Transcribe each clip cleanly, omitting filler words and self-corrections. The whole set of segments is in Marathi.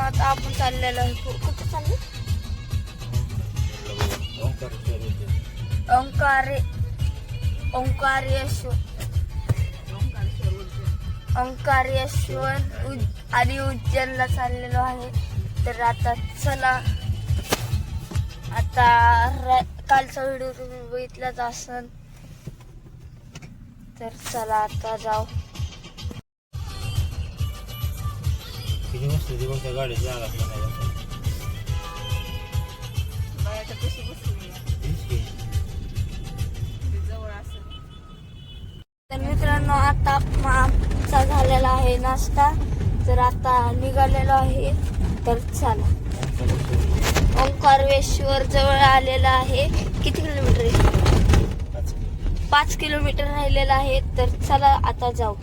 आता आपण चाललेलो आहे. कुठे चाललो? ओंकारेश्वर आणि उज्जैनला चाललेलो आहे. तर आता चला, आता कालचा व्हिडिओ तुम्ही बघितलाच असन, तर चला आता जाऊ. तर मित्रांनो, आता आमचा झालेला आहे नाश्ता, तर आता निघालेलो आहे. तर चला, ओंकारेश्वर जवळ आलेला आहे. किती किलोमीटर आहे? 5 किलोमीटर राहिलेला आहे. तर चला आता जाऊ.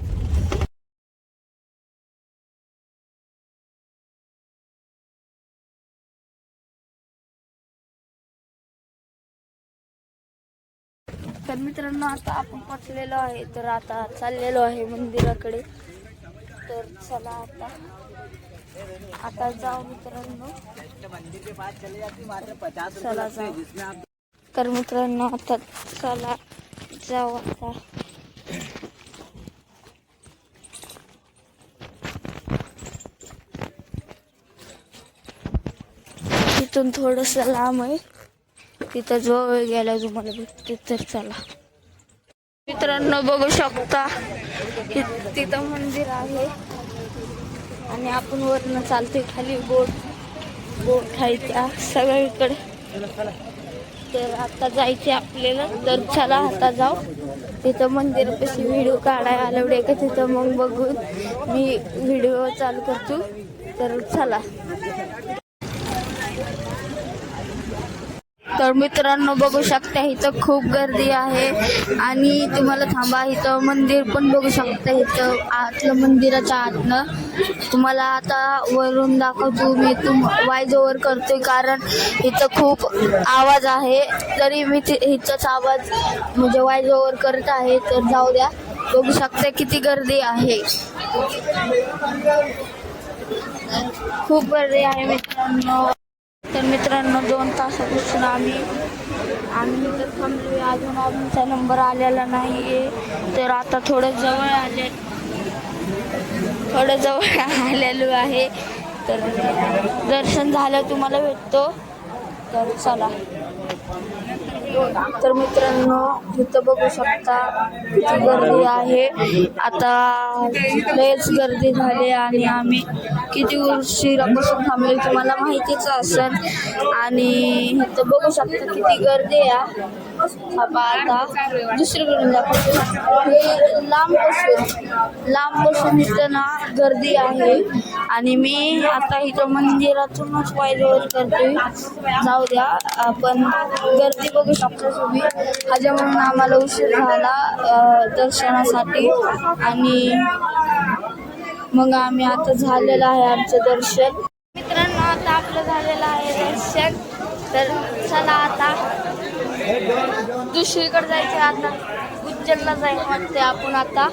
तर मित्रांनो, आता आपण पोचलेलो आहे. तर आता चाललेलो आहे मंदिराकडे. तर चला आता जाऊ मित्रांनो. चला जाऊ. तर मित्रांनो, आता चला जाऊ. आता तिथून थोडस लांब आहे, तिथं जवळ गेला तुम्हाला भेटते. तर चला मित्रांनो, बघू शकता तिथं मंदिर आहे आणि आपण वरनं चालते. खाली बोट आहे त्या सगळीकडे. तर आता जायचे आपल्याला. तर चला आता जाऊ. तिथं मंदिरापाशी व्हिडिओ काढायला आलवडे का तिथं, मग बघून मी व्हिडिओ चालू करतो. तर चला. तर मित्रांनो, बघू शकता इथं खूप गर्दी आहे आणि तुम्हाला थांबा, इथं मंदिर पण बघू शकता. इथं आतलं मंदिराच्या आतनं तुम्हाला आता वरून दाखवतो. मी वाईज ओव्हर करतोय कारण इथं खूप आवाज आहे, तरी मी इथंच आवाज म्हणजे वाईज ओव्हर करत आहे. तर जाऊ द्या. बघू शकता किती गर्दी आहे, खूप गर्दी आहे मित्रांनो. तर मित्रांनो, 2 तासापासून आम्ही इथं थांबलोय. अजून आमचा नंबर आलेला नाहीये. तर आता थोडं जवळ आलेलो आहे. तर दर्शन झालं तुम्हाला भेटतो. तर चला. तर मित्रांनो, इथं बघू शकता किती गर्दी आहे. आता लयच गर्दी झाली आणि आम्ही किती उशिरापासून थांबले तुम्हाला माहितीच असेल. आणि इथं बघू शकता किती गर्दी आहे. आता दुसरीकडून दाखवतो. हे लांब बसून इथं ना गर्दी आहे आणि मी आता इथं मंदिरातूनच वायदेवर करतोय. जाऊ द्या. आपण गर्दी बघू शकतो तुम्ही. ह्याच्यामुळे आम्हाला उशीर झाला दर्शनासाठी आणि मग आम्ही आता झालेलं आहे आमचं दर्शन. मित्रांनो, आता आपलं झालेलं आहे दर्शन. तर चला आता दुसरीकडे जायचं. आता उज्जैनला जाईन वाटते. आपण आता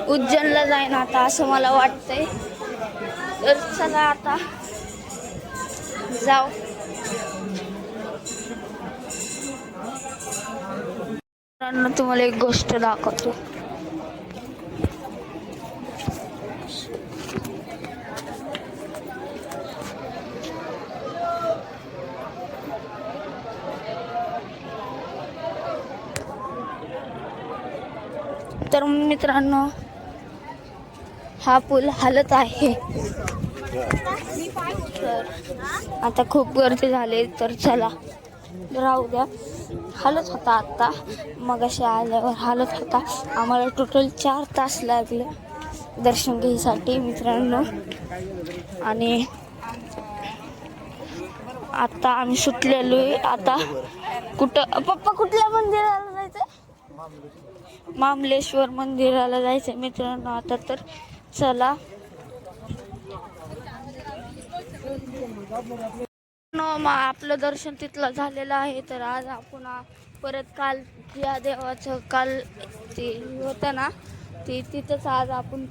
उज्जैनला जाईन आता असं मला वाटतंय. तर चला आता जाऊ. तुम्हाला एक गोष्ट दाखवतो. तर मित्रांनो, हा पूल हलत आहे. तर आता खूप गर्दी झाली. तर चला राहू द्या. हालत होता आता, मग असे आल्यावर हालत होता. आम्हाला टोटल 4 तास लागले दर्शन घ्यायसाठी मित्रांनो. आणि आता आम्ही सुटलेलो आहे. आता कुठं पप्पा, कुठल्या मंदिराला जायचं? मामलेश्वर मंदिराला जायचं मित्रांनो आता. तर चला. आपलं दर्शन तिथलं झालेलं आहे. तर आज आपण परत काल या देवाचं काल ते होतं ना, ते तिथंच आज आपण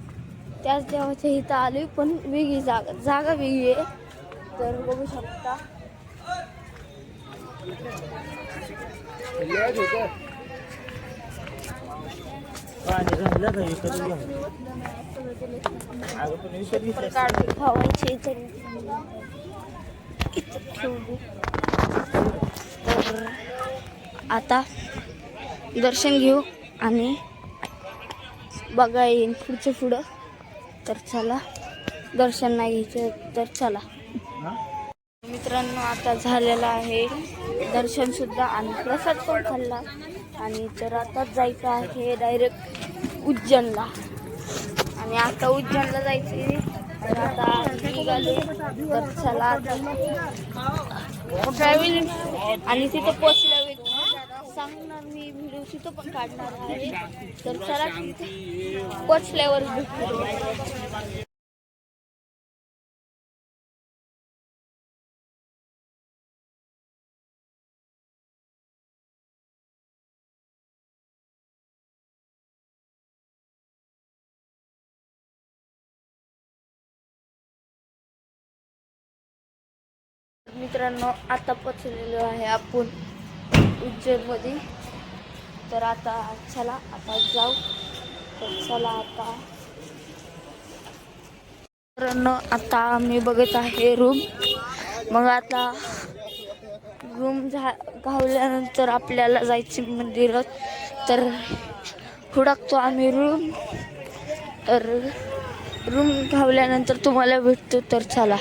त्याच देवाच्या इथं आलोय, पण वेगळी जागा वेगळी आहे. तर बघू शकता. खावायचे तर आता दर्शन घेऊ आणि बघा येईन पुढं. तर चला, दर्शन नाही घ्यायचं तर चला. मित्रांनो, आता झालेलं आहे दर्शन सुद्धा आणि प्रसाद पण खाल्ला. आणि तर आता जायचं आहे डायरेक्ट उज्जैनला. आणि आता उज्जैनला जायचं तर आता निघाले. तर चला आता ट्रॅव्हलिंग आणि तिथं पोचल्यावर सांगणार मी, व्हिडिओ तिथं पण काढणार आहे. तर चला पोचल्यावर भेटू. मित्रांनो, आता पोचलेलो आहे आपण उज्जैनमध्ये. तर आता चला आता जाऊ. तर चला आता मित्रांनो, आता मी बघत आहे रूम. मग आता रूम घावल्यानंतर आपल्याला जायचे मंदिरात. तर हुडकतो आम्ही रूम. तर रूम घावल्यानंतर तुम्हाला भेटतो. तर चला.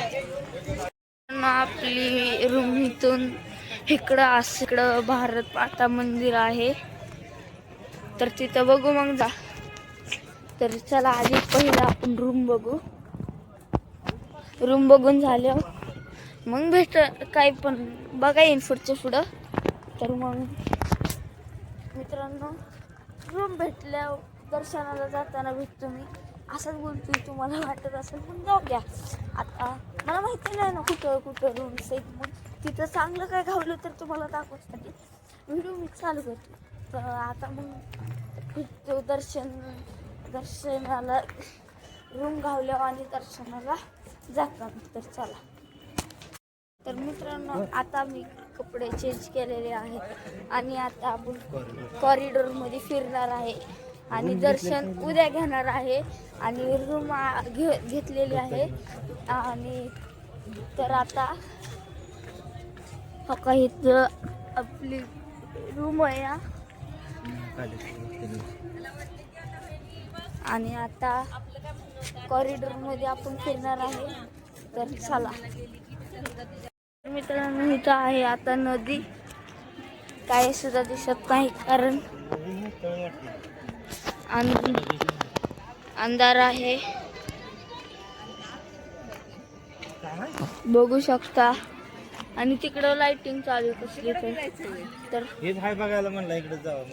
आपली रूम इथून इकडं भारत माता मंदिर आहे. तर तिथं बघू मग जा. तर चला आधी पहिला आपण रूम बघू. रूम बघून झाल्यावर मग भेट काय पण बघा येईन पुढं. तर मग मित्रांनो, रूम भेटल्यावर दर्शनाला जाताना भेटतो मी. असंच बोलतोय, तुम्हाला वाटत असेल पण जाऊ द्या. आता मला माहिती नाही ना कुठं रूम्स आहेत. मग तिथं चांगलं काय घावलं तर तुम्हाला दाखवण्यासाठी व्हिडिओ मी चालू करतो. तर आता मग भेटतो दर्शनाला रूम घावल्यावर आणि दर्शनाला जाताना. तर चला. तर मित्रांनो, आता मी कपडे चेंज केलेले आहेत आणि आता आपण कॉरिडॉरमध्ये फिरणार आहे आणि दर्शन उद्या घेणार आहे. आणि रूम घेतलेली आहे. आणि तर आता हो काही आपली रूम आहे. आणि आता कॉरिडॉरमध्ये आपण फिरणार आहे. तर चला. मित्रांनो, इथं आहे आता नदी. काय सुद्धा दिसत नाही कारण अंधार आहे. बघू शकता. आणि तिकडं लाइटिंग चालू कसली तर हेच हाय बघायला म्हणलं इकडे जावं.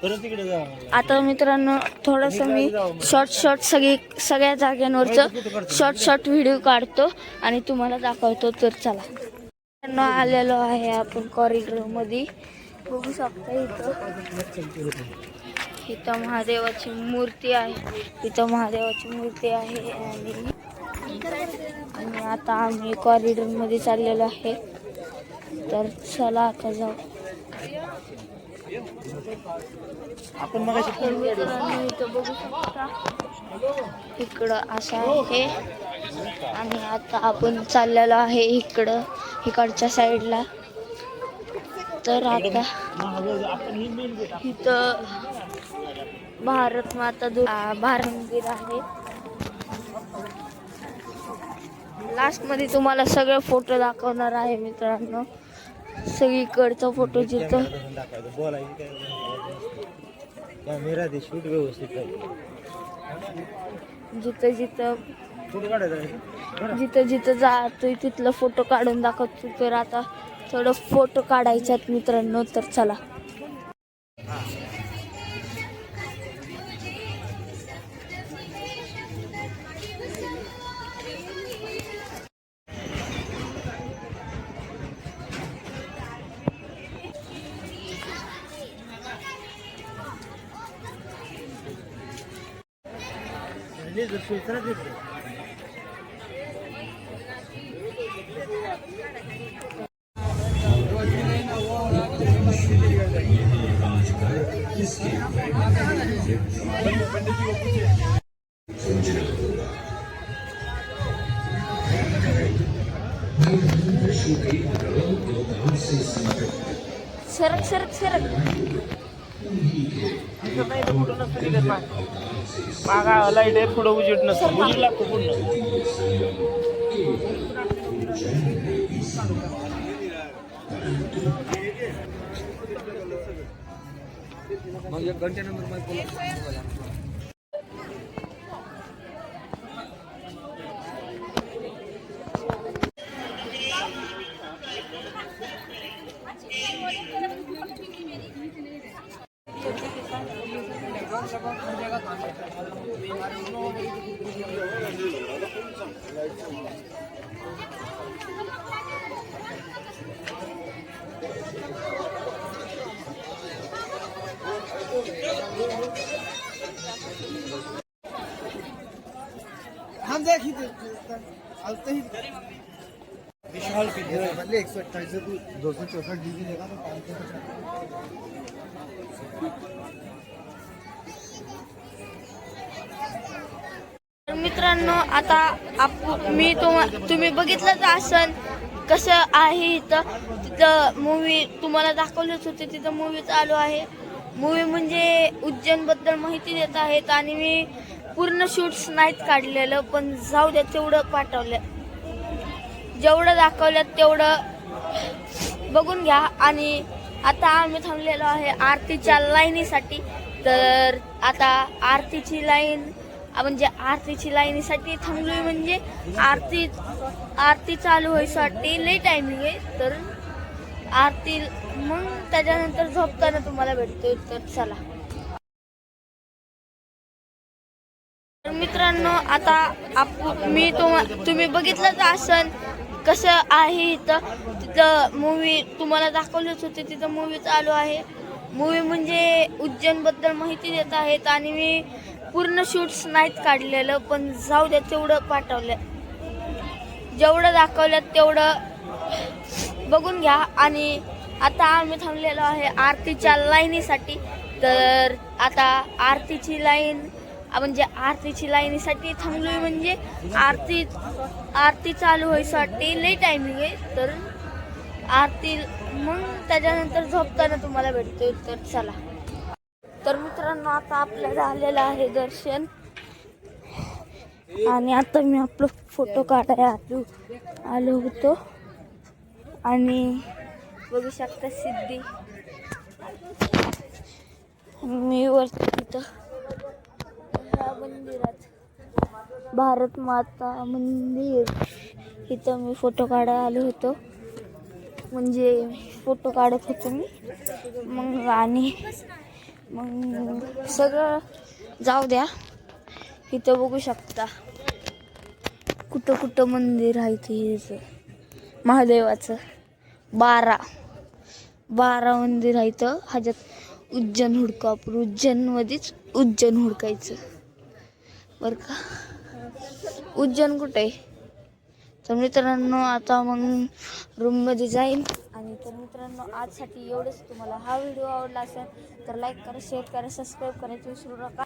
परत तिकडे जावं. आता मित्रांनो, थोडंसं मी शॉर्ट सगळ्या जाग्यांवरचं शॉर्ट व्हिडिओ काढतो आणि तुम्हाला दाखवतो. तर चला. आलेलो आहे आपण कॉरिडॉरमध्ये. बघू शकता इथं महादेवाची मूर्ती आहे. आणि आता आम्ही कॉरिडॉरमध्ये चाललेलो आहे. तर चला आता जाऊ. आपण मग इथं बघू शकता इकडं असं आहे. आणि आता आपण चाललेलो आहे इकडच्या साईडला. तर आता इथं भारत माता भारत मंदिर आहे. लास्ट मध्ये तुम्हाला सगळे फोटो दाखवणार आहे मित्रांनो. सगळीकडचा फोटो जिथं जिथं जातोय तिथलं फोटो काढून दाखवतो. तर आता थोडं फोटो काढायच्यात मित्रांनो. तर चला. सरक सरक सरक. मागा लाईट आहे पुढं उजेड नसतं उजेड लागतो पुढं. मग एक घंट्यानंतर मग हम देखी आते ही विशाल के लिए बदले 128 से 264 डीबी लेगा तो 500 तर मित्रांनो आता तुम्ही बघितलंच असन कसं आहे इथं. तिथं मूवी तुम्हाला दाखवलंच होते, तिथं मूवी चालू आहे. मूवी म्हणजे उज्जैन बद्दल माहिती देत आहेत आणि मी पूर्ण शूट्स नाहीत काढलेलं, पण जाऊ द्या तेवढं पाठवलं, जेवढं दाखवलं तेवढं बघून घ्या. आणि आता आम्ही थांबलेलो आहे आरतीच्या लाईनीसाठी. तर आता आरतीची लाईनीसाठी थांबलोय, म्हणजे आरती चालू व्हायसाठी लई टायमिंग आहे. तर आरती मग त्याच्यानंतर झोपताना तुम्हाला भेटतोय. तर चला. तर मित्रांनो आता तुम्ही बघितलंच असन कसं आहे इथं. तिथं मूवी तुम्हाला दाखवलंच होते, तिथं मूवी चालू आहे. मूवी म्हणजे उज्जैन बद्दल माहिती देत आहेत आणि मी पूर्ण शूट्स नाहीत काढलेलं, पण जाऊ द्या तेवढं पाठवलं, जेवढं दाखवलं तेवढं बघून घ्या. आणि आता आम्ही थांबलेलो आहे आरतीच्या लाईनीसाठी. तर आता आरतीची लाईनीसाठी थांबलोय, म्हणजे आरती चालू व्हायसाठी लई टायमिंग आहे. तर आरती मग त्याच्यानंतर झोपताना तुम्हाला भेटतोय. तर चला. तर मित्रांनो आता आपल्याला आलेलं आहे दर्शन, आणि आता मी आपलं फोटो काढायला आलो होतो. आणि बघू शकता सिद्धी मी वरती तिथं ह्या मंदिरात भारत माता मंदिर इथं मी फोटो काढायला आलो होतो, म्हणजे फोटो काढत होतो मी. मग सगळं जाऊ द्या. इथं बघू शकता कुठं कुठं मंदिर आहे ते महादेवाचं. 12 मंदिर आहे इथं. ह्याच्यात उज्जैन हुडका, आपण उज्जैनमध्येच उज्जैन हुडकायचं बरं का. उज्जैन कुठं आहे? तर मित्रांनो आता मग रूममध्ये जाईन. आणि तर मित्रांनो आजसाठी एवढंच. तुम्हाला हा व्हिडिओ आवडला असेल तर लाईक करा, शेअर करा, सबस्क्राईब करायचं विसरू नका.